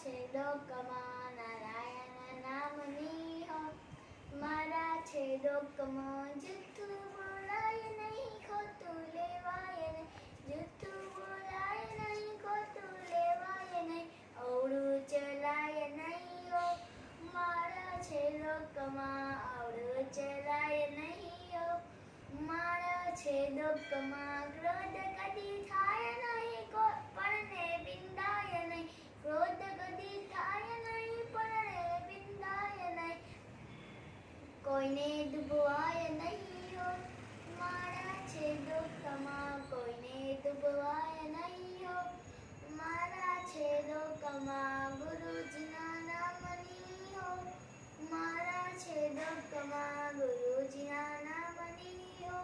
છે લોકમાં નારાયણ નામની હો. મારા છે લોકમાં જૂઠું બોલાય નહીં, ખોટું લેવાય નહીં, જૂઠું બોલાય નહીં, ખોટું લેવાય નહીં, અવળું ચલાય નહીં હો. મારા છે લોકમાં અવળું ચલાય નહીં હો. મારા છે લોકમાં ક્રોધ કદી થાય નહીં, પરને બિંદાય નહીં, ક્રોધ કદી થાય નહીં, પરને બિંદાય નહીં, કોઈને દુભવાય નહીં હો. મારા છે લોકમાં કોઈને દુભવાય નહીં હો. મારા છે લોકમાં ગુરુજીના નામની હો. મારા છે લોકમાં ગુરુજીના નામની હો.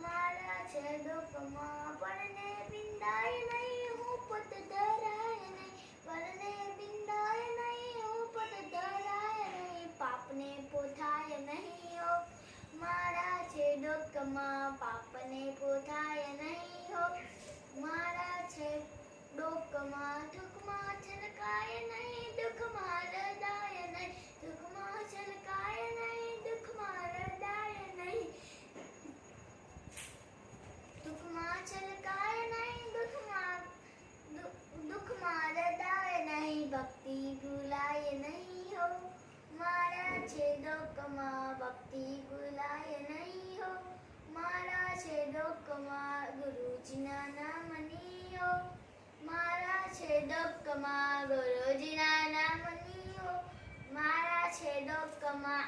મારા છે લોકમાં પરને બિંદાય નહીં, હું પદ ધરાય નહીં, પરને બિંદાય નહીં, હું પદ ધરાય નહીં, પાપને પોથાય નહીં હો. મારા છે લોકમાં પાપને પોથાય નહીં હો. મારા છે લોકમાં દુઃખમાં છલકાય નહીં, દુઃખમાં રડાય નહીં, દુઃખમાં છલકાય નહીં, દુઃખમાં રડાય નહીં, દુઃખમાં છલકાય નહીં, દુઃખમાં રડાય નહીં, ભક્તિ ભૂલાય નહીં હો. મારા છે લોકમાં ભક્તિ ભૂલાય નહીં હો. મારા છે લોકમાં ગુરુજીના નામની હો. મારા છે લોકમાં ગુરુજીના નામની હો. મારા છે લોકમાં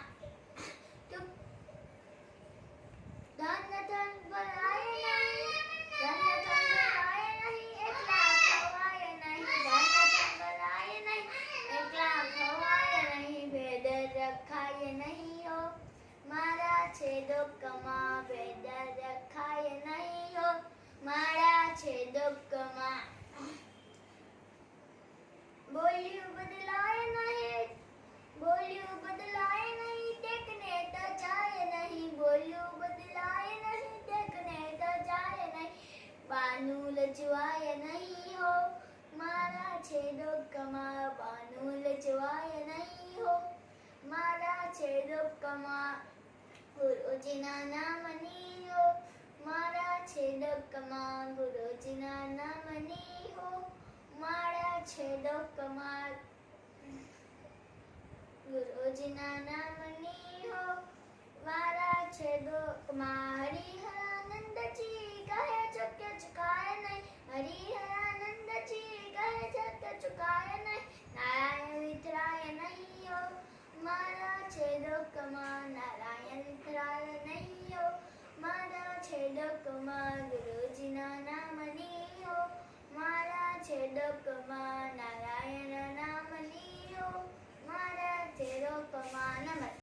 ધન ધન ભરાય નહીં, ધન ધન ભરાય નહીં, એકલા ખવાય નહીં, ધન ધન ભરાય નહીં, એકલા ખવાય નહીં, ભેદ રખાય નહીં હો. મારા છે લોકમાં ભેદ રખાય નહીં હો. મારા છે લોકમાં બોલ્યું બદલાય નહીં, બોલ્યું બદલાય નહીં, ટેકને ટચાય નહીં, બોલ્યું બદલાય નહીં, ટેકને ટચાય નહીં, બાનું લજવાય નહીં હો. મારા છે લોકમાં બાનું લજવાય નહીં હો. મારા છે લોકમાં ગુરુજીના નામની હો. મારા છે લોકમાં ગુરુજીના નામની હો. મારા છે લોકમાં ગુરુજીના નામની હો. મારા છે લોકમાં હરિહરાનંદજી કહે છે કે ચુકાય નહીં, હરિહરાનંદજી કહે છે કે ચુકાય નહીં, નારાયણ વિતરાય નહીં હો. મારા છે લોકમાં નારાયણ વિતરાય નહીં હો. મારા છે લોકમાં ગુરુજીના નામની હો. મારા છે લોકમાં નારાયણ નામની હો. મારા છે લોકમાં નમસ્તે.